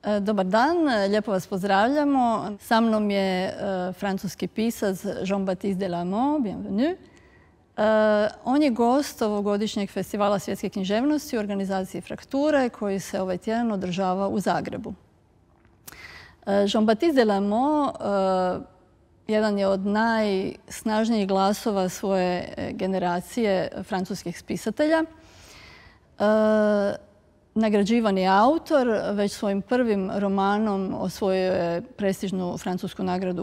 Dobar dan, lijepo vas pozdravljamo. Sa mnom je francuski pisac Jean-Baptiste Delamont, bienvenue. On je gost ovogodišnjeg festivala svjetske književnosti u organizaciji Frakture koji se ovaj tjedan održava u Zagrebu. Jean-Baptiste Delamont jedan je od najsnažnijih glasova svoje generacije francuskih spisatelja. Nagrađivan je autor, već svojim prvim romanom osvojio je prestižnu francusku nagradu